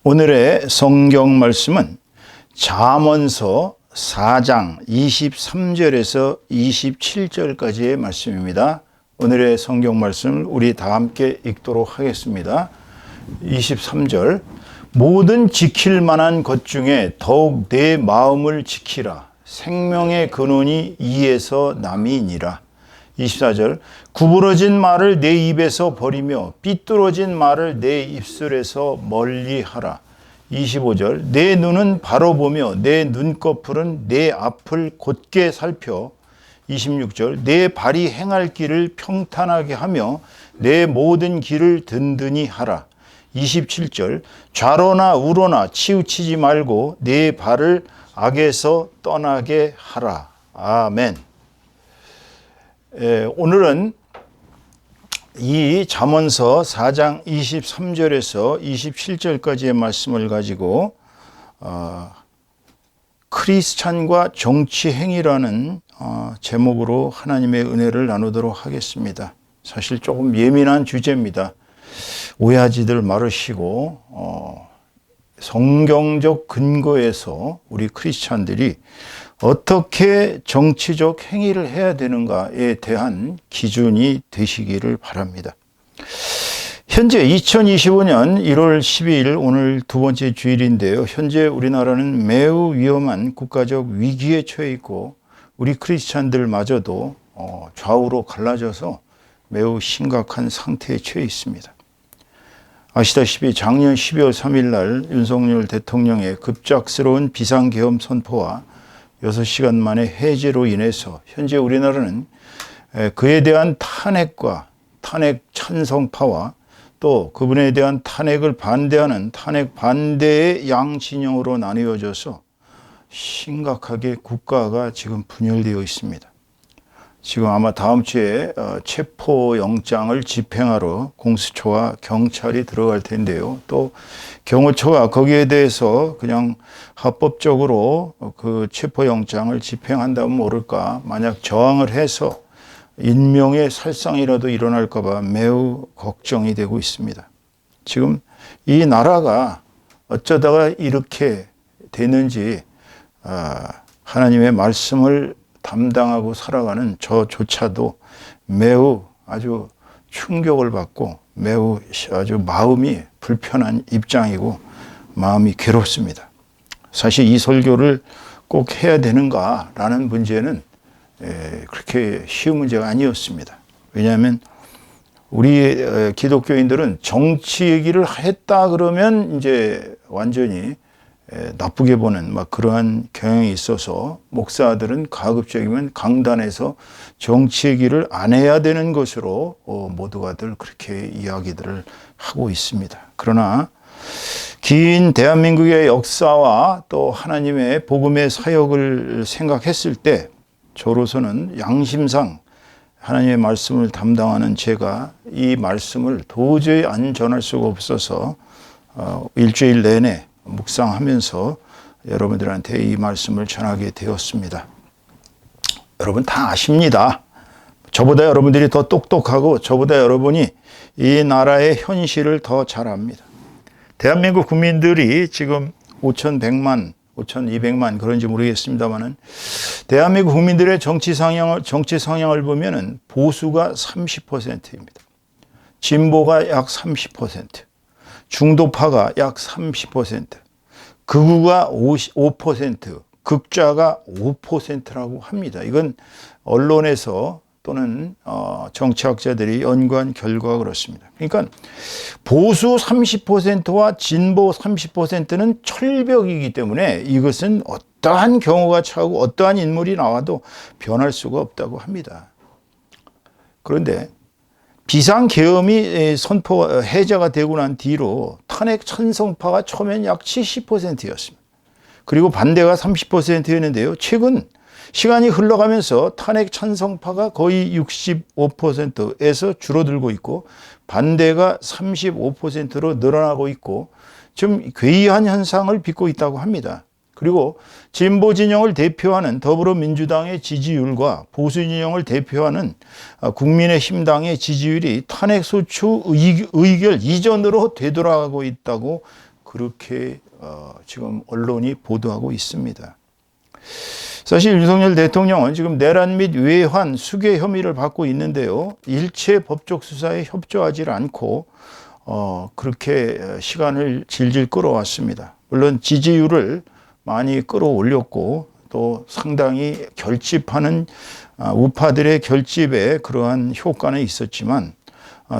오늘의 성경 말씀은 잠언서 4장 23절에서 27절까지의 말씀입니다. 오늘의 성경 말씀을 우리 다 함께 읽도록 하겠습니다. 23절, 모든 지킬 만한 것 중에 더욱 내 마음을 지키라. 생명의 근원이 이에서 남이니라. 24절, 구부러진 말을 내 입에서 버리며 삐뚤어진 말을 내 입술에서 멀리하라. 25절, 내 눈은 바로 보며 내 눈꺼풀은 내 앞을 곧게 살펴. 26절, 내 발이 행할 길을 평탄하게 하며 내 모든 길을 든든히 하라. 27절, 좌로나 우로나 치우치지 말고 내 발을 악에서 떠나게 하라. 아멘. 오늘은 이 잠언서 4장 23절에서 27절까지의 말씀을 가지고 크리스찬과 정치 행위라는 제목으로 하나님의 은혜를 나누도록 하겠습니다. 사실 조금 예민한 주제입니다. 오해하지들 말으시고 성경적 근거에서 우리 크리스찬들이 어떻게 정치적 행위를 해야 되는가에 대한 기준이 되시기를 바랍니다. 현재 2025년 1월 12일 오늘 두 번째 주일인데요. 현재 우리나라는 매우 위험한 국가적 위기에 처해 있고 우리 크리스찬들마저도 좌우로 갈라져서 매우 심각한 상태에 처해 있습니다. 아시다시피 작년 12월 3일 날 윤석열 대통령의 급작스러운 비상계엄 선포와 6시간 만에 해제로 인해서 현재 우리나라는 그에 대한 탄핵과 탄핵 찬성파와 또 그분에 대한 탄핵을 반대하는 탄핵 반대의 양진영으로 나뉘어져서 심각하게 국가가 지금 분열되어 있습니다. 지금 아마 다음 주에 체포영장을 집행하러 공수처와 경찰이 들어갈 텐데요. 또 경호처가 거기에 대해서 그냥 합법적으로 그 체포영장을 집행한다면 모를까, 만약 저항을 해서 인명의 살상이라도 일어날까 봐 매우 걱정이 되고 있습니다. 지금 이 나라가 어쩌다가 이렇게 되는지 하나님의 말씀을 담당하고 살아가는 저조차도 매우 아주 충격을 받고 매우 아주 마음이 불편한 입장이고 마음이 괴롭습니다. 사실 이 설교를 꼭 해야 되는가라는 문제는 그렇게 쉬운 문제가 아니었습니다. 왜냐하면 우리 기독교인들은 정치 얘기를 했다 그러면 이제 완전히 나쁘게 보는 그러한 경향이 있어서 목사들은 가급적이면 강단에서 정치 얘기를 안 해야 되는 것으로 모두가들 그렇게 이야기들을 하고 있습니다. 그러나 긴 대한민국의 역사와 또 하나님의 복음의 사역을 생각했을 때 저로서는 양심상 하나님의 말씀을 담당하는 제가 이 말씀을 도저히 안 전할 수가 없어서 일주일 내내 묵상하면서 여러분들한테 이 말씀을 전하게 되었습니다. 여러분 다 아십니다. 저보다 여러분들이 더 똑똑하고 저보다 여러분이 이 나라의 현실을 더 잘 압니다. 대한민국 국민들이 지금 5,100만, 5,200만 그런지 모르겠습니다만은 대한민국 국민들의 정치 성향을 보면은 보수가 30%입니다. 진보가 약 30%. 중도파가 약 30%, 극우가 5%, 극좌가 5%라고 합니다. 이건 언론에서 또는 정치학자들이 연구한 결과가 그렇습니다. 그러니까 보수 30%와 진보 30%는 철벽이기 때문에 이것은 어떠한 경우가 차고 어떠한 인물이 나와도 변할 수가 없다고 합니다. 그런데 비상계엄이 해제가 되고 난 뒤로 탄핵 찬성파가 처음엔 약 70%였습니다. 그리고 반대가 30%였는데요. 최근 시간이 흘러가면서 탄핵 찬성파가 거의 65%에서 줄어들고 있고 반대가 35%로 늘어나고 있고 좀 괴이한 현상을 빚고 있다고 합니다. 그리고 진보 진영을 대표하는 더불어민주당의 지지율과 보수 진영을 대표하는 국민의힘당의 지지율이 탄핵소추 의결 이전으로 되돌아가고 있다고 그렇게 지금 언론이 보도하고 있습니다. 사실 윤석열 대통령은 지금 내란 및 외환 수괴 혐의를 받고 있는데요. 일체 법적 수사에 협조하지 않고 그렇게 시간을 질질 끌어왔습니다. 물론 지지율을 많이 끌어올렸고 또 상당히 결집하는 우파들의 결집에 그러한 효과는 있었지만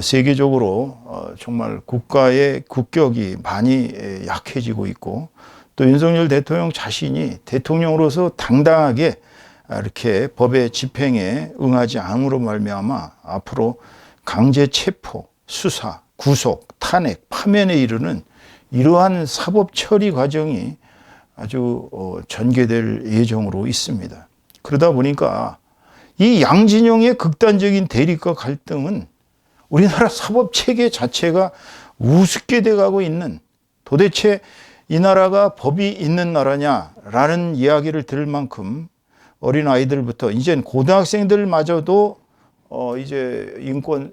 세계적으로 정말 국가의 국격이 많이 약해지고 있고 또 윤석열 대통령 자신이 대통령으로서 당당하게 이렇게 법의 집행에 응하지 않음으로 말미암아 앞으로 강제 체포, 수사, 구속, 탄핵, 파면에 이르는 이러한 사법 처리 과정이 아주 전개될 예정으로 있습니다. 그러다 보니까 이 양진영의 극단적인 대립과 갈등은 우리나라 사법 체계 자체가 우습게 돼가고 있는, 도대체 이 나라가 법이 있는 나라냐라는 이야기를 들을 만큼 어린 아이들부터 이젠 고등학생들마저도 이제 인권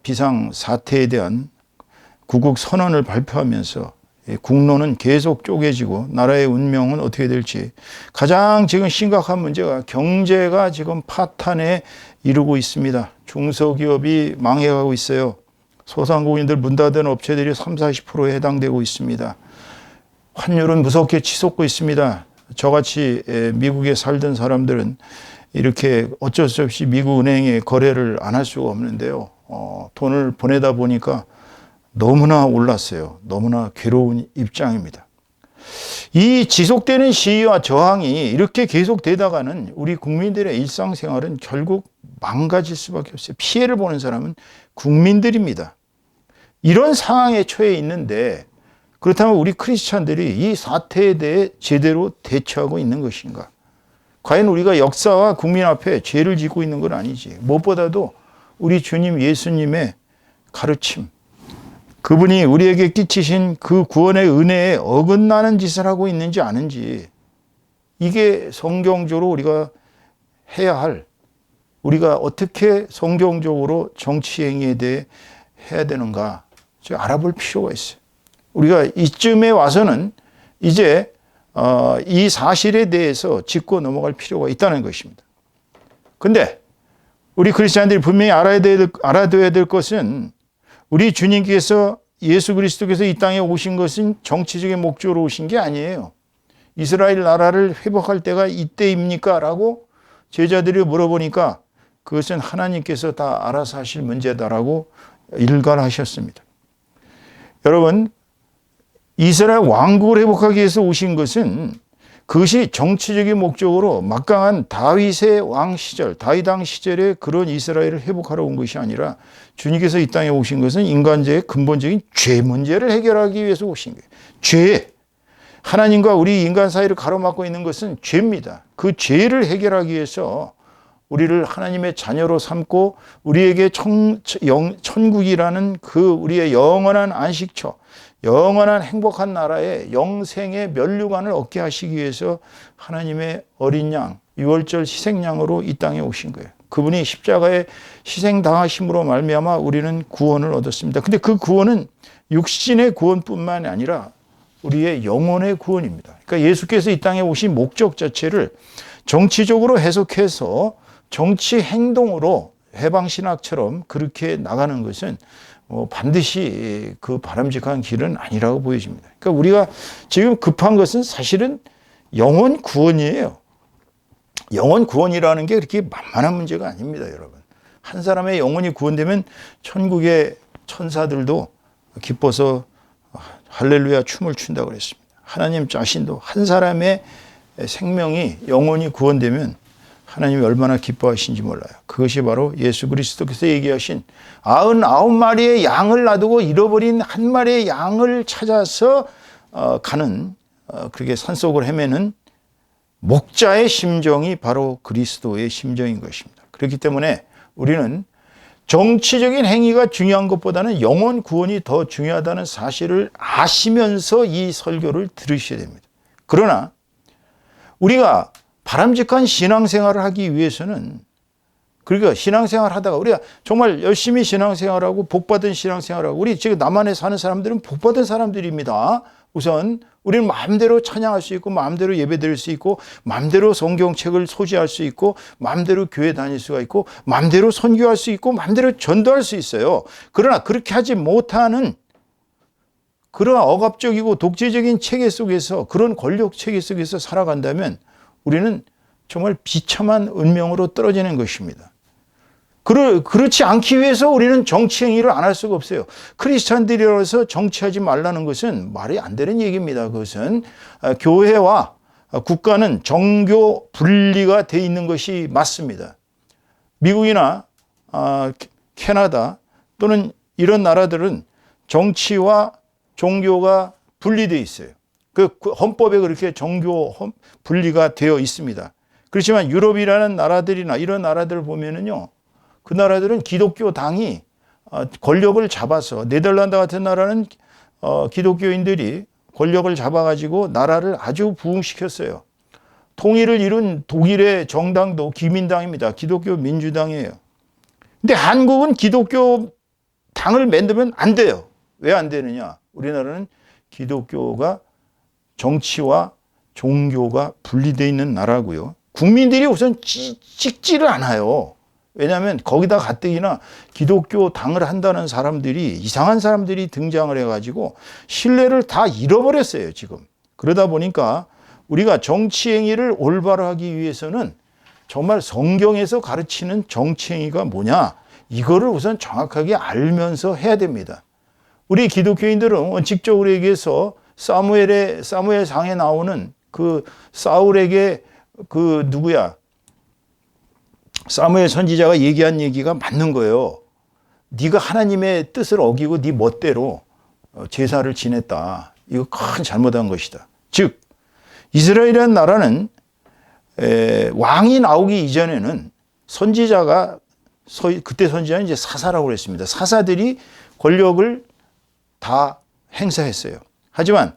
비상 사태에 대한 구국 선언을 발표하면서 국론은 계속 쪼개지고 나라의 운명은 어떻게 될지, 가장 지금 심각한 문제가 경제가 지금 파탄에 이르고 있습니다. 중소기업이 망해가고 있어요. 소상공인들 문 닫은 업체들이 30-40%에 해당되고 있습니다. 환율은 무섭게 치솟고 있습니다. 저같이 미국에 살던 사람들은 이렇게 어쩔 수 없이 미국 은행에 거래를 안 할 수가 없는데요. 돈을 보내다 보니까 너무나 올랐어요. 너무나 괴로운 입장입니다. 이 지속되는 시위와 저항이 이렇게 계속되다가는 우리 국민들의 일상생활은 결국 망가질 수밖에 없어요. 피해를 보는 사람은 국민들입니다. 이런 상황에 처해 있는데 그렇다면 우리 크리스찬들이 이 사태에 대해 제대로 대처하고 있는 것인가? 과연 우리가 역사와 국민 앞에 죄를 짓고 있는 건 아니지. 무엇보다도 우리 주님 예수님의 가르침, 그분이 우리에게 끼치신 그 구원의 은혜에 어긋나는 짓을 하고 있는지 아는지, 이게 성경적으로 우리가 해야 할, 우리가 어떻게 성경적으로 정치 행위에 대해 해야 되는가 알아볼 필요가 있어요. 우리가 이쯤에 와서는 이제 이 사실에 대해서 짚고 넘어갈 필요가 있다는 것입니다. 그런데 우리 크리스찬들이 분명히 알아둬야 될 것은, 우리 주님께서, 예수 그리스도께서 이 땅에 오신 것은 정치적인 목적으로 오신 게 아니에요. 이스라엘 나라를 회복할 때가 이때입니까? 라고 제자들이 물어보니까 그것은 하나님께서 다 알아서 하실 문제다라고 일관하셨습니다. 여러분, 이스라엘 왕국을 회복하기 위해서 오신 것은 그것이 정치적인 목적으로 막강한 다윗의 왕 시절, 다윗 왕 시절에 그런 이스라엘을 회복하러 온 것이 아니라 주님께서 이 땅에 오신 것은 인간제의 근본적인 죄 문제를 해결하기 위해서 오신 거예요. 죄. 하나님과 우리 인간 사이를 가로막고 있는 것은 죄입니다. 그 죄를 해결하기 위해서 우리를 하나님의 자녀로 삼고 우리에게 천국이라는 그 우리의 영원한 안식처, 영원한 행복한 나라의 영생의 면류관을 얻게 하시기 위해서 하나님의 어린 양, 유월절 희생양으로 이 땅에 오신 거예요. 그분이 십자가에 희생당하심으로 말미암아 우리는 구원을 얻었습니다. 근데 그 구원은 육신의 구원뿐만 아니라 우리의 영혼의 구원입니다. 그러니까 예수께서 이 땅에 오신 목적 자체를 정치적으로 해석해서 정치 행동으로 해방신학처럼 그렇게 나가는 것은 반드시 그 바람직한 길은 아니라고 보여집니다. 그러니까 우리가 지금 급한 것은 사실은 영혼 구원이에요. 영혼 구원이라는 게 그렇게 만만한 문제가 아닙니다, 여러분. 한 사람의 영혼이 구원되면 천국의 천사들도 기뻐서 할렐루야 춤을 춘다고 그랬습니다. 하나님 자신도 한 사람의 생명이, 영혼이 구원되면 하나님이 얼마나 기뻐하신지 몰라요. 그것이 바로 예수 그리스도께서 얘기하신 99마리의 양을 놔두고 잃어버린 한 마리의 양을 찾아서 가는, 그렇게 산속을 헤매는 목자의 심정이 바로 그리스도의 심정인 것입니다. 그렇기 때문에 우리는 정치적인 행위가 중요한 것보다는 영혼 구원이 더 중요하다는 사실을 아시면서 이 설교를 들으셔야 됩니다. 그러나 우리가 바람직한 신앙생활을 하기 위해서는 그러니까 신앙생활 하다가 우리가 정말 열심히 신앙생활하고 복받은 신앙생활하고 우리 지금 남한에 사는 사람들은 복받은 사람들입니다. 우선 우리는 마음대로 찬양할 수 있고 마음대로 예배드릴 수 있고 마음대로 성경책을 소지할 수 있고 마음대로 교회 다닐 수가 있고 마음대로 선교할 수 있고 마음대로 전도할 수 있어요. 그러나 그렇게 하지 못하는 그런 억압적이고 독재적인 체계 속에서 그런 권력 체계 속에서 살아간다면 우리는 정말 비참한 운명으로 떨어지는 것입니다. 그렇지 않기 위해서 우리는 정치 행위를 안 할 수가 없어요. 크리스찬들이라서 정치하지 말라는 것은 말이 안 되는 얘기입니다. 그것은 교회와 국가는 정교 분리가 돼 있는 것이 맞습니다. 미국이나 캐나다 또는 이런 나라들은 정치와 종교가 분리되어 있어요. 그 헌법에 그렇게 정교 분리가 되어 있습니다. 그렇지만 유럽이라는 나라들이나 이런 나라들을 보면은요, 그 나라들은 기독교 당이 권력을 잡아서 네덜란드 같은 나라는 기독교인들이 권력을 잡아가지고 나라를 아주 부흥시켰어요. 통일을 이룬 독일의 정당도 기민당입니다. 기독교 민주당이에요. 근데 한국은 기독교 당을 만들면 안 돼요. 왜 안 되느냐? 우리나라는 기독교가 정치와 종교가 분리되어 있는 나라고요. 국민들이 우선 찍지를 않아요. 왜냐하면 거기다 가뜩이나 기독교 당을 한다는 사람들이 이상한 사람들이 등장을 해가지고 신뢰를 다 잃어버렸어요, 지금. 그러다 보니까 우리가 정치 행위를 올바로 하기 위해서는 정말 성경에서 가르치는 정치 행위가 뭐냐, 이거를 우선 정확하게 알면서 해야 됩니다. 우리 기독교인들은 원칙적으로 얘기해서 사무엘상에 나오는 그 사울에게 그 누구야? 사무엘 선지자가 얘기한 얘기가 맞는 거예요. 네가 하나님의 뜻을 어기고 네 멋대로 제사를 지냈다. 이거 큰 잘못한 것이다. 즉 이스라엘이라는 나라는 왕이 나오기 이전에는 선지자가 그때 선지자는 이제 사사라고 그랬습니다. 사사들이 권력을 다 행사했어요. 하지만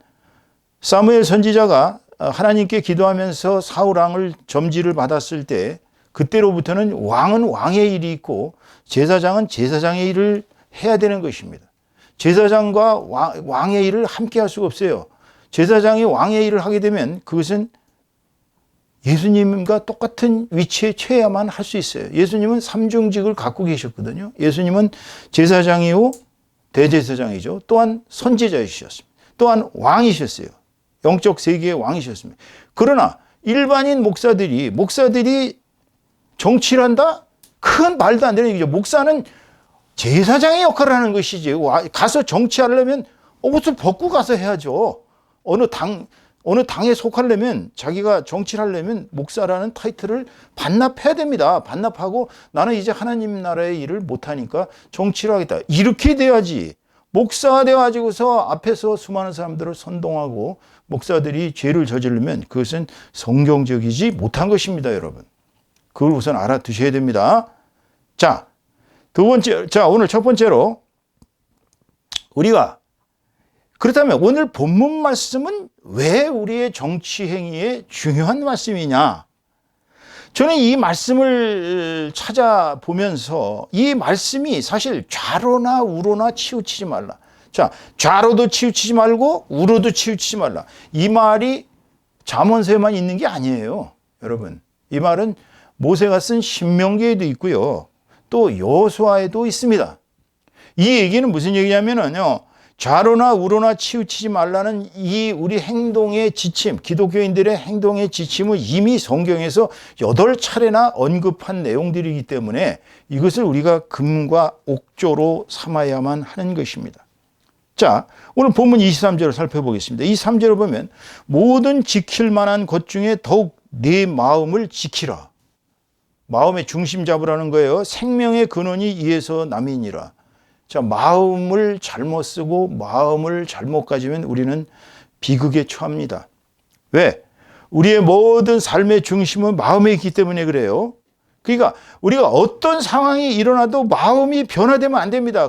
사무엘 선지자가 하나님께 기도하면서 사울 왕을 점지를 받았을 때 그때로부터는 왕은 왕의 일이 있고 제사장은 제사장의 일을 해야 되는 것입니다. 제사장과 왕의 일을 함께 할 수가 없어요. 제사장이 왕의 일을 하게 되면 그것은 예수님과 똑같은 위치에 처해야만 할 수 있어요. 예수님은 삼중직을 갖고 계셨거든요. 예수님은 제사장이요 대제사장이죠. 또한 선지자이셨습니다. 또한 왕이셨어요. 영적 세계의 왕이셨습니다. 그러나 일반인 목사들이 정치를 한다? 큰 말도 안 되는 얘기죠. 목사는 제사장의 역할을 하는 것이지. 가서 정치하려면 옷을 벗고 가서 해야죠. 어느 당에 속하려면 자기가 정치를 하려면 목사라는 타이틀을 반납해야 됩니다. 반납하고 나는 이제 하나님 나라의 일을 못하니까 정치를 하겠다. 이렇게 돼야지. 목사가 되어가지고서 앞에서 수많은 사람들을 선동하고 목사들이 죄를 저지르면 그것은 성경적이지 못한 것입니다, 여러분. 그걸 우선 알아두셔야 됩니다. 자, 오늘 첫 번째로 우리가 그렇다면 오늘 본문 말씀은 왜 우리의 정치 행위에 중요한 말씀이냐? 저는 이 말씀을 찾아보면서 이 말씀이 사실 좌로나 우로나 치우치지 말라. 자, 좌로도 치우치지 말고 우로도 치우치지 말라. 이 말이 잠언서에만 있는 게 아니에요, 여러분. 이 말은 모세가 쓴 신명기에도 있고요. 또 여호수아에도 있습니다. 이 얘기는 무슨 얘기냐면요. 좌로나 우로나 치우치지 말라는 이 우리 행동의 지침, 기독교인들의 행동의 지침은 이미 성경에서 8차례나 언급한 내용들이기 때문에 이것을 우리가 금과 옥조로 삼아야만 하는 것입니다. 자, 오늘 본문 23절을 살펴보겠습니다. 이 3절을 보면 모든 지킬 만한 것 중에 더욱 내 마음을 지키라. 마음의 중심 잡으라는 거예요. 생명의 근원이 이에서 남이니라. 자, 마음을 잘못 쓰고 마음을 잘못 가지면 우리는 비극에 처합니다. 왜? 우리의 모든 삶의 중심은 마음에 있기 때문에 그래요. 그러니까 우리가 어떤 상황이 일어나도 마음이 변화되면 안 됩니다.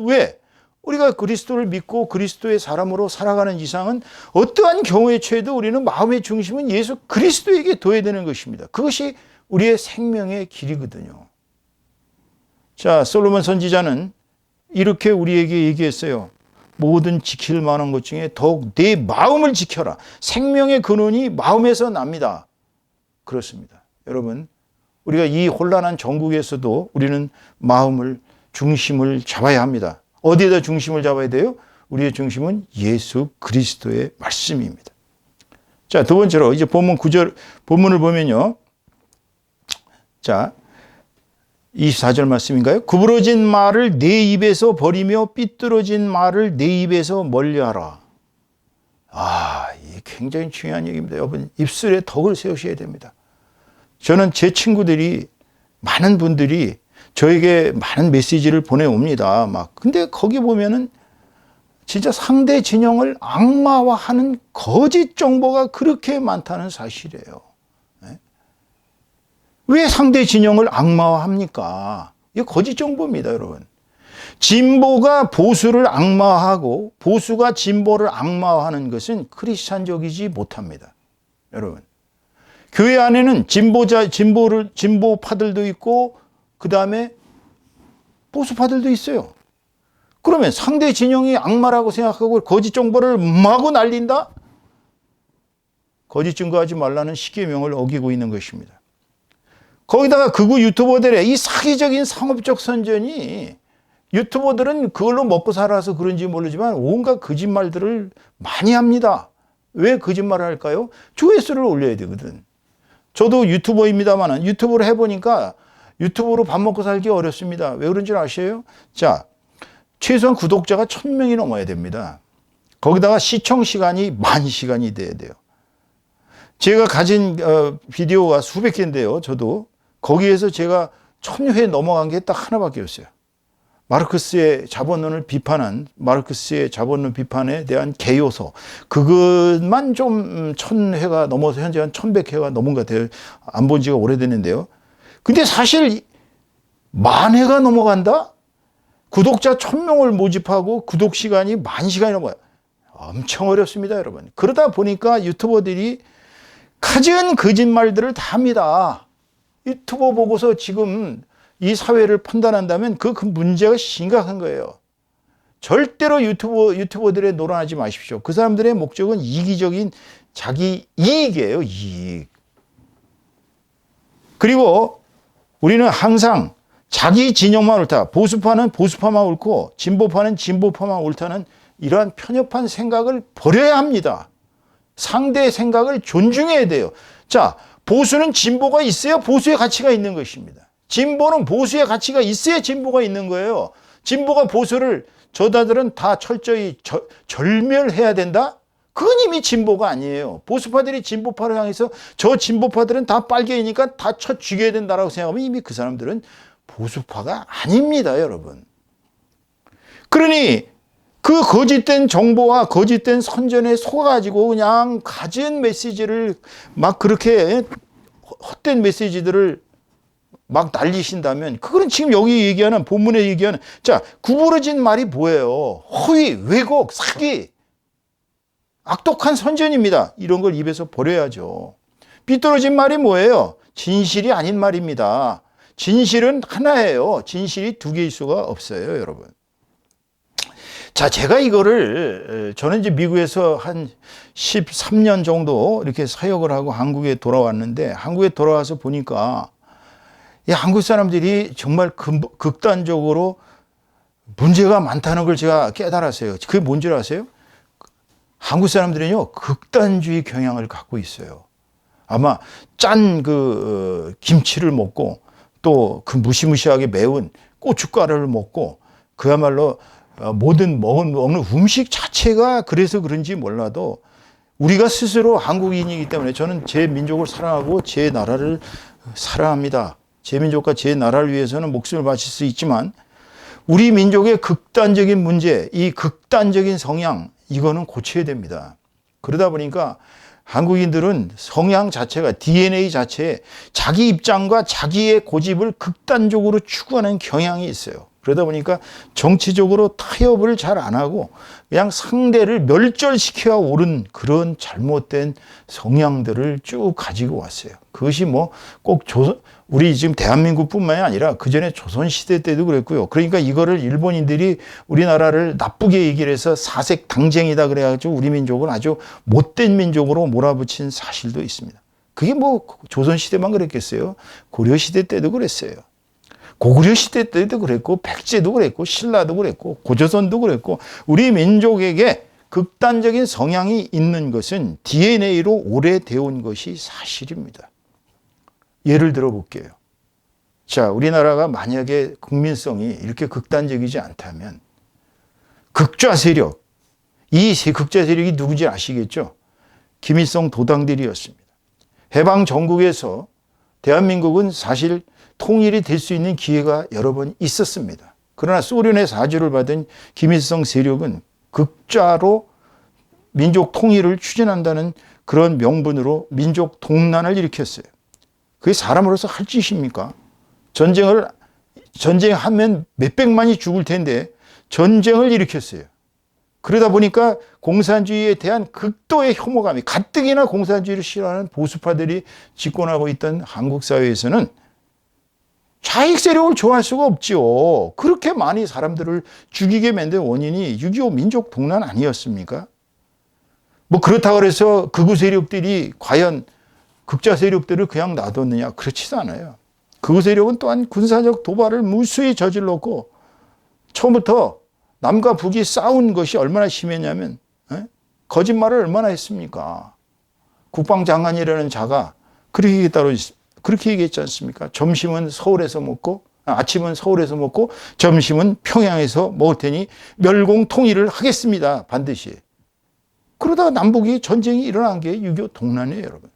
왜? 우리가 그리스도를 믿고 그리스도의 사람으로 살아가는 이상은 어떠한 경우에 처해도 우리는 마음의 중심은 예수 그리스도에게 둬야 되는 것입니다. 그것이 우리의 생명의 길이거든요. 자, 솔로몬 선지자는 이렇게 우리에게 얘기했어요. 모든 지킬 만한 것 중에 더욱 내 마음을 지켜라. 생명의 근원이 마음에서 납니다. 그렇습니다. 여러분, 우리가 이 혼란한 전국에서도 우리는 마음을, 중심을 잡아야 합니다. 어디에다 중심을 잡아야 돼요? 우리의 중심은 예수 그리스도의 말씀입니다. 자, 두 번째로 이제 본문을 보면요. 자, 24절 말씀인가요? 구부러진 말을 내 입에서 버리며 삐뚤어진 말을 내 입에서 멀리하라. 이게 굉장히 중요한 얘기입니다. 여러분, 입술에 덕을 세우셔야 됩니다. 저는 제 친구들이, 많은 분들이 저에게 많은 메시지를 보내옵니다. 근데 거기 보면은 진짜 상대 진영을 악마화하는 거짓 정보가 그렇게 많다는 사실이에요. 왜 상대 진영을 악마화합니까? 이게 거짓 정보입니다, 여러분. 진보가 보수를 악마화하고 보수가 진보를 악마화하는 것은 크리스찬적이지 못합니다. 여러분, 교회 안에는 진보파들도 있고 그 다음에 보수파들도 있어요. 그러면 상대 진영이 악마라고 생각하고 거짓 정보를 마구 날린다? 거짓 증거하지 말라는 십계명을 어기고 있는 것입니다. 거기다가 극우 유튜버들의 이 사기적인 상업적 선전이, 유튜버들은 그걸로 먹고 살아서 그런지 모르지만 온갖 거짓말들을 많이 합니다. 왜 거짓말을 할까요? 조회수를 올려야 되거든. 저도 유튜버입니다만 유튜브를 해보니까 유튜브로 밥 먹고 살기 어렵습니다. 왜 그런 줄 아세요? 자, 최소한 구독자가 1000명이 넘어야 됩니다. 거기다가 시청 시간이 10,000시간이 돼야 돼요. 제가 가진 비디오가 수백 개인데요. 저도 거기에서 제가 1000회 넘어간 게 딱 하나밖에 없어요. 마르크스의 자본론을 비판한, 마르크스의 자본론 비판에 대한 개요소, 그것만 좀 1000회가 넘어서 현재 한 1100회가 넘은 것 같아요. 안 본 지가 오래됐는데요. 근데 사실 10,000회가 넘어간다? 구독자 1000명을 모집하고 구독 시간이 10,000시간이 넘어요. 엄청 어렵습니다, 여러분. 그러다 보니까 유튜버들이 갖은 거짓말들을 다 합니다. 유튜버 보고서 지금 이 사회를 판단한다면 그 문제가 심각한 거예요. 절대로 유튜버들에 놀아나지 마십시오. 그 사람들의 목적은 이기적인 자기 이익이에요, 이익. 그리고 우리는 항상 자기 진영만 옳다. 보수파는 보수파만 옳고 진보파는 진보파만 옳다는 이러한 편협한 생각을 버려야 합니다. 상대의 생각을 존중해야 돼요. 자, 보수는 진보가 있어야 보수의 가치가 있는 것입니다. 진보는 보수의 가치가 있어야 진보가 있는 거예요. 진보가 보수를 저자들은 다 철저히 절멸해야 된다? 그건 이미 진보가 아니에요. 보수파들이 진보파를 향해서 저 진보파들은 다 빨개이니까 다 쳐 죽여야 된다라고 생각하면 이미 그 사람들은 보수파가 아닙니다, 여러분. 그러니 그 거짓된 정보와 거짓된 선전에 속아가지고 그냥 가진 메시지를 막 그렇게 헛된 메시지들을 막 날리신다면, 그거는 지금 여기 얘기하는, 본문에 얘기하는, 자, 구부러진 말이 뭐예요? 허위, 왜곡, 사기, 악독한 선전입니다. 이런 걸 입에서 버려야죠. 삐뚤어진 말이 뭐예요? 진실이 아닌 말입니다. 진실은 하나예요. 진실이 두 개일 수가 없어요, 여러분. 자, 제가 이거를, 저는 이제 미국에서 한 13년 정도 이렇게 사역을 하고 한국에 돌아왔는데, 한국에 돌아와서 보니까 이 한국 사람들이 정말 극단적으로 문제가 많다는 걸 제가 깨달았어요. 그게 뭔지 아세요? 한국 사람들은요, 극단주의 경향을 갖고 있어요. 아마 짠 김치를 먹고 또 그 무시무시하게 매운 고춧가루를 먹고 그야말로 모든 먹는 음식 자체가 그래서 그런지 몰라도 우리가 스스로 한국인이기 때문에 저는 제 민족을 사랑하고 제 나라를 사랑합니다. 제 민족과 제 나라를 위해서는 목숨을 바칠 수 있지만 우리 민족의 극단적인 문제, 이 극단적인 성향, 이거는 고쳐야 됩니다. 그러다 보니까 한국인들은 성향 자체가, DNA 자체에 자기 입장과 자기의 고집을 극단적으로 추구하는 경향이 있어요. 그러다 보니까 정치적으로 타협을 잘 안 하고 그냥 상대를 멸절시켜 오른 그런 잘못된 성향들을 쭉 가지고 왔어요. 그것이 뭐 꼭 우리 지금 대한민국뿐만이 아니라 그전에 조선시대 때도 그랬고요. 그러니까 이거를 일본인들이 우리나라를 나쁘게 얘기를 해서 사색 당쟁이다 그래가지고 우리 민족을 아주 못된 민족으로 몰아붙인 사실도 있습니다. 그게 뭐 조선시대만 그랬겠어요. 고려시대 때도 그랬어요. 고구려 시대 때도 그랬고 백제도 그랬고 신라도 그랬고 고조선도 그랬고 우리 민족에게 극단적인 성향이 있는 것은 DNA로 오래되어 온 것이 사실입니다. 예를 들어 볼게요. 자, 우리나라가 만약에 국민성이 이렇게 극단적이지 않다면 극좌 세력, 이 극좌 세력이 누구인지 아시겠죠? 김일성 도당들이었습니다. 해방 전국에서 대한민국은 사실 통일이 될 수 있는 기회가 여러 번 있었습니다. 그러나 소련의 사주를 받은 김일성 세력은 극좌로 민족 통일을 추진한다는 그런 명분으로 민족 동란을 일으켰어요. 그게 사람으로서 할 짓입니까? 전쟁하면 몇백만이 죽을 텐데 전쟁을 일으켰어요. 그러다 보니까 공산주의에 대한 극도의 혐오감이 가뜩이나 공산주의를 싫어하는 보수파들이 집권하고 있던 한국 사회에서는 좌익 세력을 좋아할 수가 없죠. 그렇게 많이 사람들을 죽이게 만든 원인이 6.25 민족 동란 아니었습니까? 뭐 그렇다고 해서 극우 세력들이 과연 극좌 세력들을 그냥 놔뒀느냐? 그렇지도 않아요. 극우 세력은 또한 군사적 도발을 무수히 저질렀고 처음부터 남과 북이 싸운 것이 얼마나 심했냐면 거짓말을 얼마나 했습니까? 국방장관이라는 자가 그렇게 얘기했지 않습니까? 점심은 서울에서 먹고 아침은 서울에서 먹고 점심은 평양에서 먹을 테니 멸공 통일을 하겠습니다. 반드시. 그러다가 남북이 전쟁이 일어난 게 6.25 동란이에요, 여러분.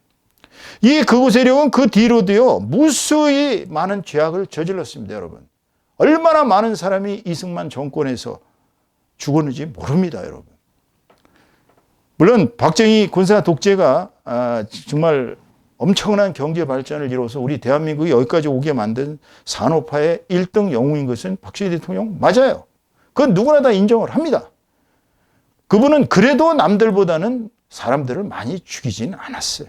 이 극우 세력은 그 뒤로도요 무수히 많은 죄악을 저질렀습니다, 여러분. 얼마나 많은 사람이 이승만 정권에서 죽었는지 모릅니다, 여러분. 물론 박정희 군사 독재가 정말 엄청난 경제 발전을 이뤄서 우리 대한민국이 여기까지 오게 만든 산업화의 1등 영웅인 것은 박정희 대통령 맞아요. 그건 누구나 다 인정을 합니다. 그분은 그래도 남들보다는 사람들을 많이 죽이진 않았어요.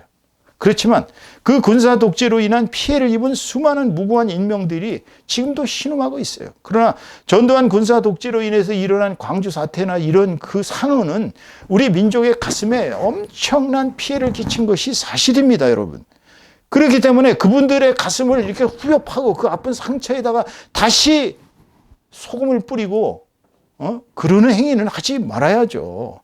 그렇지만 그 군사 독재로 인한 피해를 입은 수많은 무고한 인명들이 지금도 신음하고 있어요. 그러나 전두환 군사 독재로 인해서 일어난 광주 사태나 이런 그 상흔은 우리 민족의 가슴에 엄청난 피해를 끼친 것이 사실입니다, 여러분. 그렇기 때문에 그분들의 가슴을 이렇게 후벼 파고 그 아픈 상처에다가 다시 소금을 뿌리고 그러는 행위는 하지 말아야죠.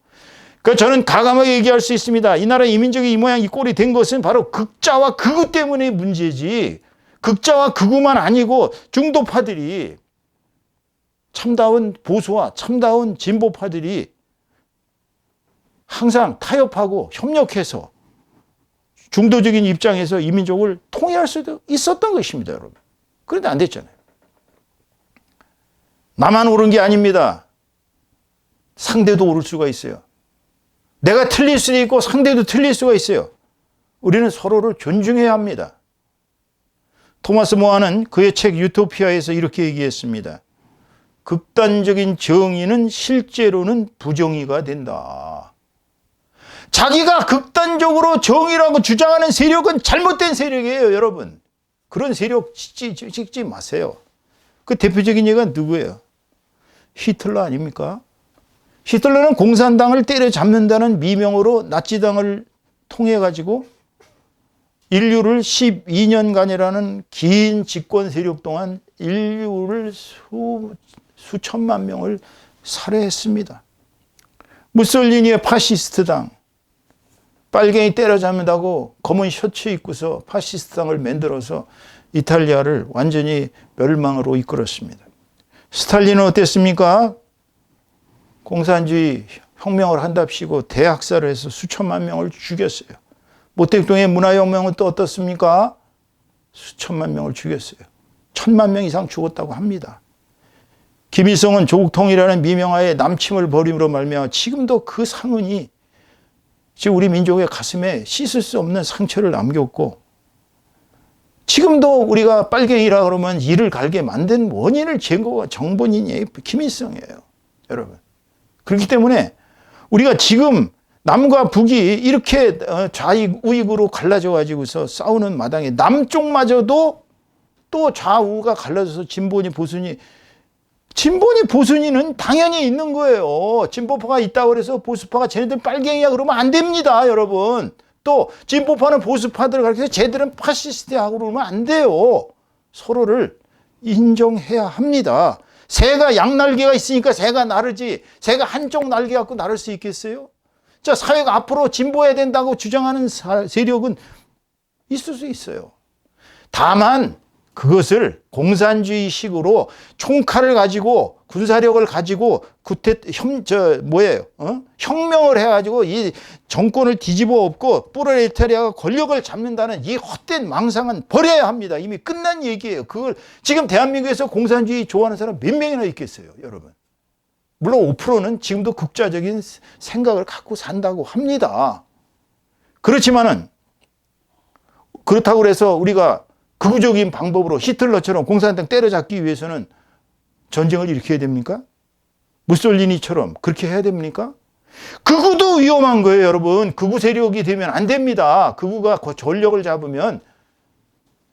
그러니까 저는 가감하게 얘기할 수 있습니다. 이 나라 이민족이 이 모양 이 꼴이 된 것은 바로 극좌와 극우 때문에 문제지 극좌와 극우만 아니고 중도파들이 참다운 보수와 참다운 진보파들이 항상 타협하고 협력해서 중도적인 입장에서 이민족을 통일할 수도 있었던 것입니다, 여러분. 그런데 안 됐잖아요. 나만 옳은 게 아닙니다. 상대도 옳을 수가 있어요. 내가 틀릴 수도 있고 상대도 틀릴 수가 있어요. 우리는 서로를 존중해야 합니다. 토마스 모아는 그의 책 유토피아에서 이렇게 얘기했습니다. 극단적인 정의는 실제로는 부정의가 된다. 자기가 극단적으로 정의라고 주장하는 세력은 잘못된 세력이에요, 여러분. 그런 세력 찍지 마세요. 그 대표적인 예가 누구예요? 히틀러 아닙니까? 히틀러는 공산당을 때려잡는다는 미명으로 나치당을 통해 가지고 인류를 12년간이라는 긴 집권 세력 동안 인류를 수천만 명을 살해했습니다. 무솔리니의 파시스트당, 빨갱이 때려잡는다고 검은 셔츠 입고서 파시스트당을 만들어서 이탈리아를 완전히 멸망으로 이끌었습니다. 스탈린은 어땠습니까? 공산주의 혁명을 한답시고 대학살을 해서 수천만 명을 죽였어요. 모택동의 문화혁명은 또 어떻습니까? 수천만 명을 죽였어요. 1000만 명 이상 죽었다고 합니다. 김일성은 조국통일이라는 미명하에 남침을 벌임으로 말미암아 지금도 그 상흔이 지금 우리 민족의 가슴에 씻을 수 없는 상처를 남겼고 지금도 우리가 빨갱이라 그러면 이를 갈게 만든 원인을 제거가 정본인이 김일성이에요. 여러분. 그렇기 때문에 우리가 지금 남과 북이 이렇게 좌익 우익으로 갈라져 가지고서 싸우는 마당에 남쪽마저도 또 좌우가 갈라져서 진보니 보수니는 당연히 있는 거예요. 진보파가 있다고 그래서 보수파가 쟤네들 빨갱이야 그러면 안 됩니다, 여러분. 또 진보파는 보수파들을 가르쳐서 쟤들은 파시스트하고 그러면 안 돼요. 서로를 인정해야 합니다. 새가 양날개가 있으니까 새가 나르지, 새가 한쪽 날개 갖고 나를 수 있겠어요? 자, 사회가 앞으로 진보해야 된다고 주장하는 세력은 있을 수 있어요. 다만 그것을 공산주의식으로 총칼을 가지고 군사력을 가지고 혁명을 해가지고 이 정권을 뒤집어 엎고 프롤레타리아가 권력을 잡는다는 이 헛된 망상은 버려야 합니다. 이미 끝난 얘기예요. 그걸 지금 대한민국에서 공산주의 좋아하는 사람 몇 명이나 있겠어요, 여러분. 물론 5%는 지금도 극좌적인 생각을 갖고 산다고 합니다. 그렇지만은 그렇다고 해서 우리가 극우적인 방법으로 히틀러처럼 공산당 때려잡기 위해서는 전쟁을 일으켜야 됩니까? 무솔리니처럼 그렇게 해야 됩니까? 극우도 위험한 거예요, 여러분. 극우 세력이 되면 안 됩니다. 극우가 권력을 잡으면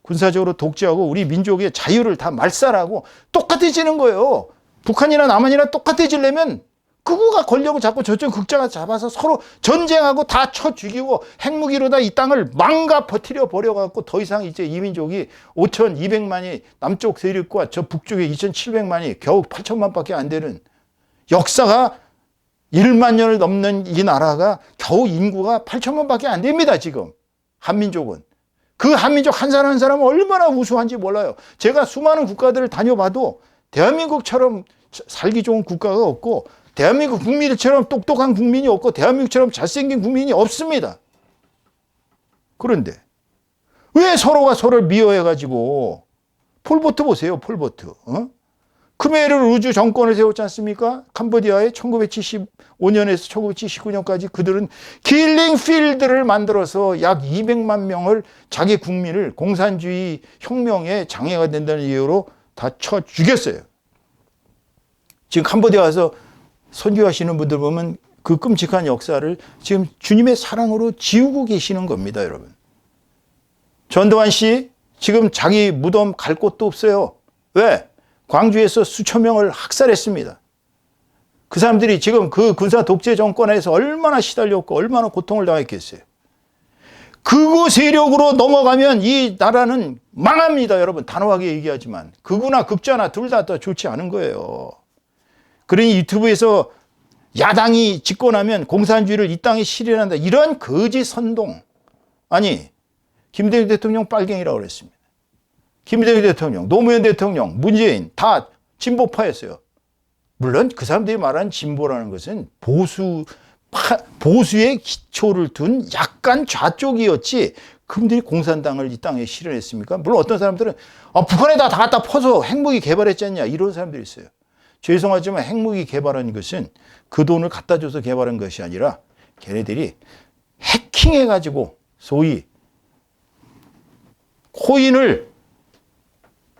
군사적으로 독재하고 우리 민족의 자유를 다 말살하고 똑같아지는 거예요. 북한이나 남한이나 똑같아지려면 극우가 권력을 잡고 저쪽 극자가 잡아서 서로 전쟁하고 다 쳐 죽이고 핵무기로다 이 땅을 망가 퍼뜨려 버려갖고 더 이상 이제 이민족이 5,200만이 남쪽 세력과 저 북쪽에 2,700만이 겨우 8천만 밖에 안 되는 역사가 1만 년을 넘는 이 나라가 겨우 인구가 8천만 밖에 안 됩니다, 지금. 한민족은. 그 한민족 한 사람 한 사람은 얼마나 우수한지 몰라요. 제가 수많은 국가들을 다녀봐도 대한민국처럼 살기 좋은 국가가 없고 대한민국 국민들처럼 똑똑한 국민이 없고 대한민국처럼 잘생긴 국민이 없습니다. 그런데 왜 서로가 서로를 미워해가지고 폴포트 보세요, 폴포트. 크메르 루즈 정권을 세웠지 않습니까? 캄보디아에 1975년에서 1979년까지 그들은 킬링 필드를 만들어서 약 200만 명을 자기 국민을 공산주의 혁명에 장애가 된다는 이유로 다 쳐 죽였어요. 지금 캄보디아 와서 선교하시는 분들 보면 그 끔찍한 역사를 지금 주님의 사랑으로 지우고 계시는 겁니다, 여러분. 전두환 씨 지금 자기 무덤 갈 곳도 없어요. 왜? 광주에서 수천 명을 학살했습니다. 그 사람들이 지금 그 군사 독재 정권에서 얼마나 시달렸고 얼마나 고통을 당했겠어요. 극우 세력으로 넘어가면 이 나라는 망합니다, 여러분. 단호하게 얘기하지만 극우나 극자나 둘 다 좋지 않은 거예요. 그러니 유튜브에서 야당이 집권하면 공산주의를 이 땅에 실현한다, 이런 거짓 선동. 아니, 김대중 대통령 빨갱이라고 그랬습니다. 김대중 대통령, 노무현 대통령, 문재인 다 진보파였어요. 물론 그 사람들이 말하는 진보라는 것은 보수의 기초를 둔 약간 좌쪽이었지 그분들이 공산당을 이 땅에 실현했습니까? 물론 어떤 사람들은 북한에다 다 갖다 퍼서 핵무기 개발했지 않냐, 이런 사람들이 있어요. 죄송하지만 핵무기 개발한 것은 그 돈을 갖다 줘서 개발한 것이 아니라 걔네들이 해킹해가지고 소위 코인을,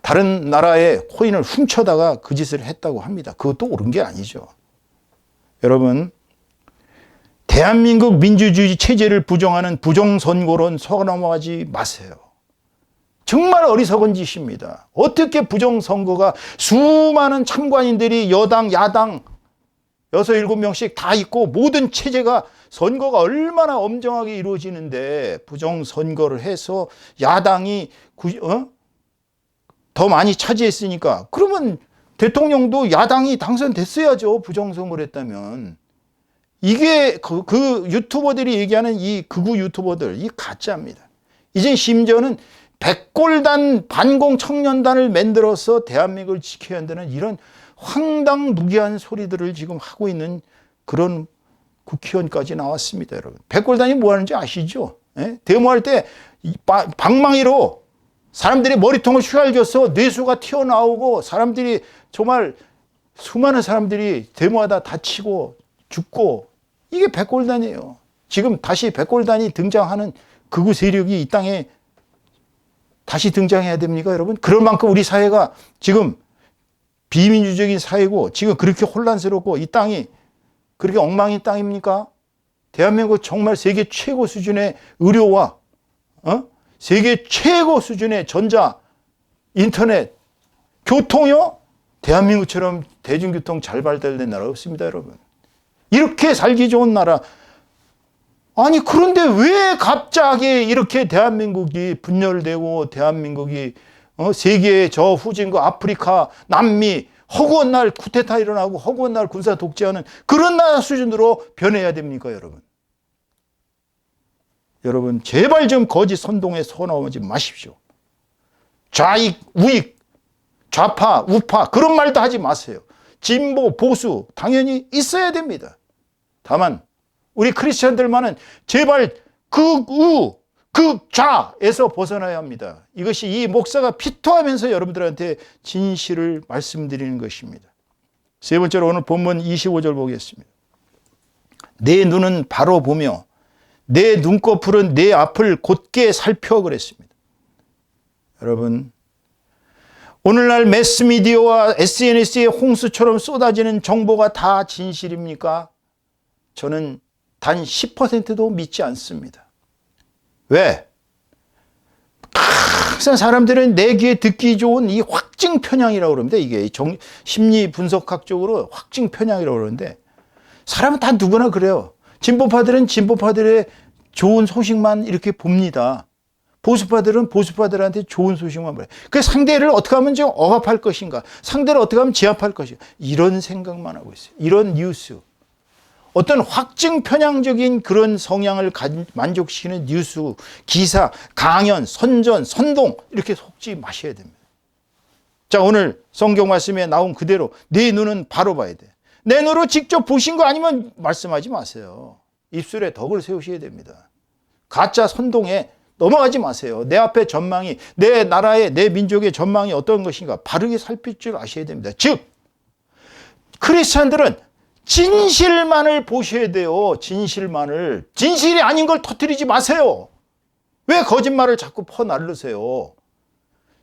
다른 나라의 코인을 훔쳐다가 그 짓을 했다고 합니다. 그것도 옳은 게 아니죠. 여러분, 대한민국 민주주의 체제를 부정하는 부정선거론 속아 넘어가지 마세요. 정말 어리석은 짓입니다. 어떻게 부정선거가 수많은 참관인들이 여당, 야당 6, 7명씩 다 있고 모든 체제가 선거가 얼마나 엄정하게 이루어지는데 부정선거를 해서 야당이 더 많이 차지했으니까 그러면 대통령도 야당이 당선됐어야죠. 부정선거를 했다면. 이게 그 유튜버들이 얘기하는 이 극우 유튜버들, 이 가짜입니다. 이제 심지어는 백골단 반공 청년단을 만들어서 대한민국을 지켜야 한다는 이런 황당무계한 소리들을 지금 하고 있는 그런 국회의원까지 나왔습니다, 여러분. 백골단이 뭐 하는지 아시죠? 예? 데모할 때 방망이로 사람들이 머리통을 휘갈겨서 뇌수가 튀어나오고 사람들이 정말 수많은 사람들이 데모하다 다치고 죽고, 이게 백골단이에요. 지금 다시 백골단이 등장하는 극우 세력이 이 땅에 다시 등장해야 됩니까, 여러분? 그럴 만큼 우리 사회가 지금 비민주적인 사회고 지금 그렇게 혼란스럽고 이 땅이 그렇게 엉망인 땅입니까? 대한민국 정말 세계 최고 수준의 의료와 세계 최고 수준의 전자, 인터넷, 교통요? 대한민국처럼 대중교통 잘 발달된 나라 없습니다, 여러분. 이렇게 살기 좋은 나라. 아니, 그런데 왜 갑자기 이렇게 대한민국이 분열되고 대한민국이 세계의 저 후진국 아프리카, 남미, 허구한 날 쿠데타 일어나고 허구한 날 군사 독재하는 그런 나라 수준으로 변해야 됩니까, 여러분? 여러분, 제발 좀 거짓 선동에 서나오지 마십시오. 좌익, 우익, 좌파, 우파 그런 말도 하지 마세요. 진보, 보수 당연히 있어야 됩니다. 다만 우리 크리스천들만은 제발 극우, 극좌에서 벗어나야 합니다. 이것이 이 목사가 피토하면서 여러분들한테 진실을 말씀드리는 것입니다. 세 번째로 오늘 본문 25절 보겠습니다. 내 눈은 바로 보며 내 눈꺼풀은 내 앞을 곧게 살펴 그랬습니다. 여러분, 오늘날 매스미디어와 SNS의 홍수처럼 쏟아지는 정보가 다 진실입니까? 저는 단 10%도 믿지 않습니다. 왜? 항상 사람들은 내 귀에 듣기 좋은 이 확증 편향이라고 그럽니다. 이게 심리 분석학적으로 확증 편향이라고 그러는데 사람은 다 누구나 그래요. 진보파들은 진보파들의 좋은 소식만 이렇게 봅니다. 보수파들은 보수파들한테 좋은 소식만 봐요. 그 상대를 어떻게 하면 좀 억압할 것인가, 상대를 어떻게 하면 제압할 것인가, 이런 생각만 하고 있어요. 이런 뉴스, 어떤 확증 편향적인 그런 성향을 만족시키는 뉴스, 기사, 강연, 선전, 선동 이렇게 속지 마셔야 됩니다. 자, 오늘 성경 말씀에 나온 그대로 내 눈은 바로 봐야 돼. 내 눈으로 직접 보신 거 아니면 말씀하지 마세요. 입술에 덕을 세우셔야 됩니다. 가짜 선동에 넘어가지 마세요. 내 앞에 전망이, 내 나라의, 내 민족의 전망이 어떤 것인가 바르게 살필 줄 아셔야 됩니다. 즉, 크리스찬들은 진실만을 보셔야 돼요. 진실만을. 진실이 아닌 걸 터뜨리지 마세요. 왜 거짓말을 자꾸 퍼날르세요?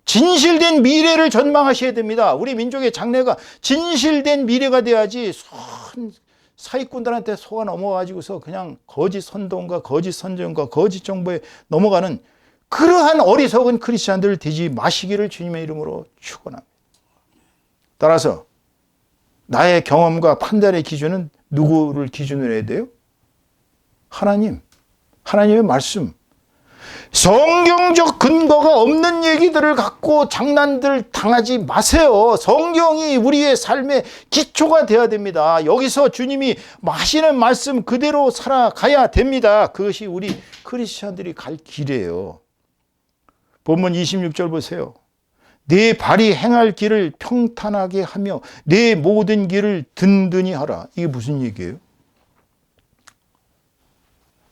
진실된 미래를 전망하셔야 됩니다. 우리 민족의 장래가 진실된 미래가 돼야지 사기꾼들한테 속아 넘어가지고서 그냥 거짓 선동과 거짓 선전과 거짓 정보에 넘어가는 그러한 어리석은 크리스찬들 되지 마시기를 주님의 이름으로 축원합니다. 따라서 나의 경험과 판단의 기준은 누구를 기준으로 해야 돼요? 하나님, 하나님의 말씀. 성경적 근거가 없는 얘기들을 갖고 장난들 당하지 마세요. 성경이 우리의 삶의 기초가 되어야 됩니다. 여기서 주님이 하시는 말씀 그대로 살아가야 됩니다. 그것이 우리 크리스찬들이 갈 길이에요. 본문 26절 보세요. 내 발이 행할 길을 평탄하게 하며 내 모든 길을 든든히 하라. 이게 무슨 얘기예요?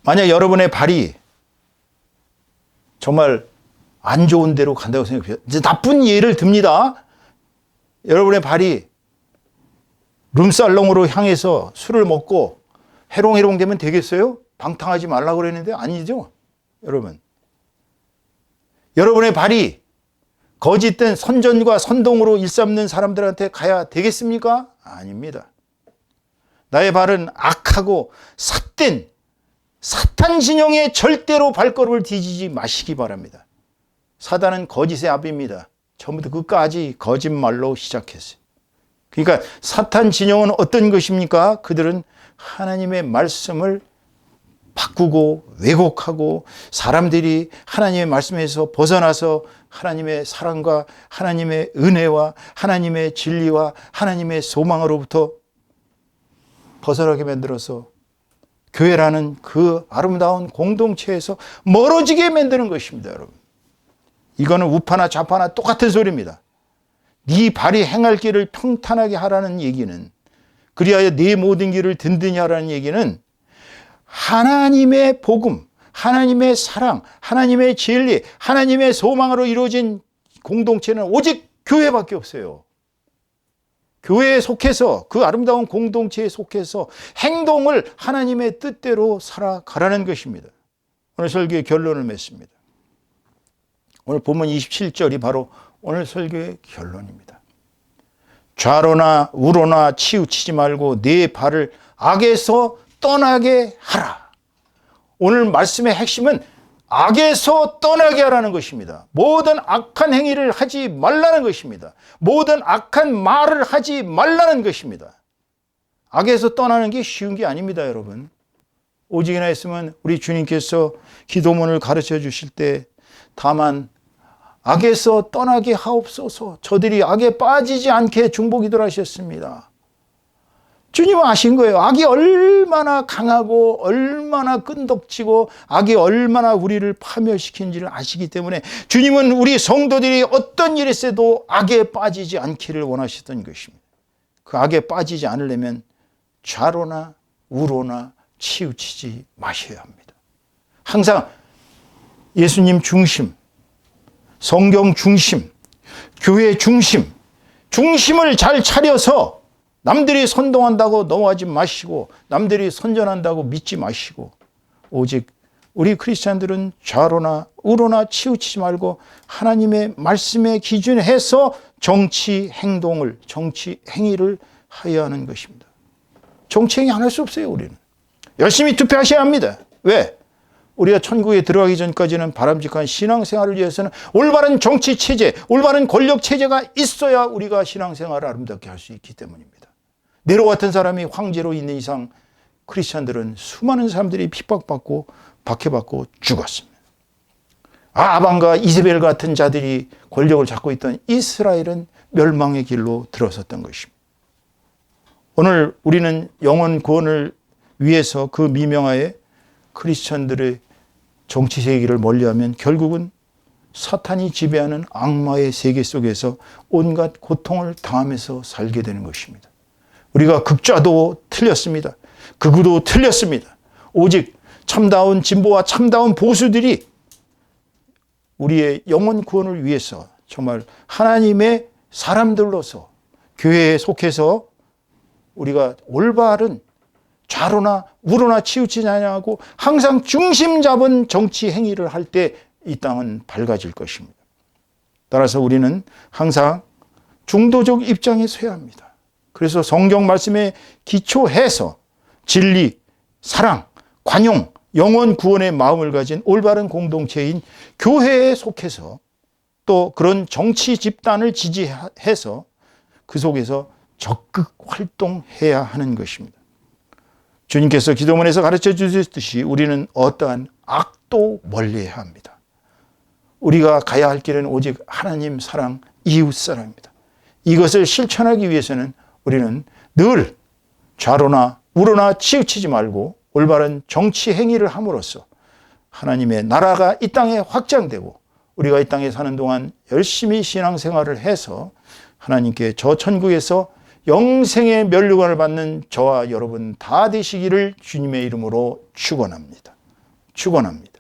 만약 여러분의 발이 정말 안 좋은 데로 간다고 생각해요. 이제 나쁜 예를 듭니다. 여러분의 발이 룸살롱으로 향해서 술을 먹고 해롱해롱 되면 되겠어요? 방탕하지 말라고 그랬는데 아니죠, 여러분. 여러분의 발이 거짓된 선전과 선동으로 일삼는 사람들한테 가야 되겠습니까? 아닙니다. 나의 발은 악하고 삿된 사탄 진영에 절대로 발걸음을 뒤지지 마시기 바랍니다. 사단은 거짓의 아비입니다. 처음부터 끝까지 거짓말로 시작했어요. 그러니까 사탄 진영은 어떤 것입니까? 그들은 하나님의 말씀을 바꾸고 왜곡하고 사람들이 하나님의 말씀에서 벗어나서 하나님의 사랑과 하나님의 은혜와 하나님의 진리와 하나님의 소망으로부터 벗어나게 만들어서 교회라는 그 아름다운 공동체에서 멀어지게 만드는 것입니다, 여러분. 이거는 우파나 좌파나 똑같은 소리입니다. 네 발이 행할 길을 평탄하게 하라는 얘기는, 그리하여 네 모든 길을 든든히 하라는 얘기는 하나님의 복음, 하나님의 사랑, 하나님의 진리, 하나님의 소망으로 이루어진 공동체는 오직 교회밖에 없어요. 교회에 속해서, 그 아름다운 공동체에 속해서 행동을 하나님의 뜻대로 살아가라는 것입니다. 오늘 설교의 결론을 맺습니다. 오늘 본문 27절이 바로 오늘 설교의 결론입니다. 좌로나 우로나 치우치지 말고 네 발을 악에서 떠나게 하라. 오늘 말씀의 핵심은 악에서 떠나게 하라는 것입니다. 모든 악한 행위를 하지 말라는 것입니다. 모든 악한 말을 하지 말라는 것입니다. 악에서 떠나는 게 쉬운 게 아닙니다, 여러분. 오직이나 했으면 우리 주님께서 기도문을 가르쳐 주실 때 다만 악에서 떠나게 하옵소서, 저들이 악에 빠지지 않게 중보기도를 하셨습니다. 주님은 아신 거예요. 악이 얼마나 강하고 얼마나 끈덕지고 악이 얼마나 우리를 파멸시키는지를 아시기 때문에 주님은 우리 성도들이 어떤 일이 있어도 악에 빠지지 않기를 원하시던 것입니다. 그 악에 빠지지 않으려면 좌로나 우로나 치우치지 마셔야 합니다. 항상 예수님 중심, 성경 중심, 교회 중심, 중심을 잘 차려서 남들이 선동한다고 넘어가지 마시고 남들이 선전한다고 믿지 마시고 오직 우리 크리스찬들은 좌로나 우로나 치우치지 말고 하나님의 말씀에 기준해서 정치 행동을, 정치 행위를 하여야 하는 것입니다. 정치 행위 안 할 수 없어요. 우리는 열심히 투표하셔야 합니다. 왜? 우리가 천국에 들어가기 전까지는 바람직한 신앙생활을 위해서는 올바른 정치 체제, 올바른 권력 체제가 있어야 우리가 신앙생활을 아름답게 할 수 있기 때문입니다. 네로 같은 사람이 황제로 있는 이상 크리스찬들은 수많은 사람들이 핍박받고 박해받고 죽었습니다. 아방과 이세벨 같은 자들이 권력을 잡고 있던 이스라엘은 멸망의 길로 들어섰던 것입니다. 오늘 우리는 영혼 구원을 위해서 그 미명하에 크리스천들의 정치 세계를 멀리하면 결국은 사탄이 지배하는 악마의 세계 속에서 온갖 고통을 당하면서 살게 되는 것입니다. 우리가 극좌도 틀렸습니다. 극우도 틀렸습니다. 오직 참다운 진보와 참다운 보수들이 우리의 영혼 구원을 위해서 정말 하나님의 사람들로서 교회에 속해서 우리가 올바른 좌로나 우로나 치우치지 아니하고 항상 중심 잡은 정치 행위를 할 때 이 땅은 밝아질 것입니다. 따라서 우리는 항상 중도적 입장에 서야 합니다. 그래서 성경 말씀에 기초해서 진리, 사랑, 관용, 영혼 구원의 마음을 가진 올바른 공동체인 교회에 속해서 또 그런 정치 집단을 지지해서 그 속에서 적극 활동해야 하는 것입니다. 주님께서 기도문에서 가르쳐 주셨듯이 우리는 어떠한 악도 멀리해야 합니다. 우리가 가야 할 길은 오직 하나님 사랑, 이웃 사랑입니다. 이것을 실천하기 위해서는 우리는 늘 좌로나 우로나 치우치지 말고 올바른 정치 행위를 함으로써 하나님의 나라가 이 땅에 확장되고 우리가 이 땅에 사는 동안 열심히 신앙생활을 해서 하나님께 저 천국에서 영생의 면류관을 받는 저와 여러분 다 되시기를 주님의 이름으로 축원합니다. 축원합니다.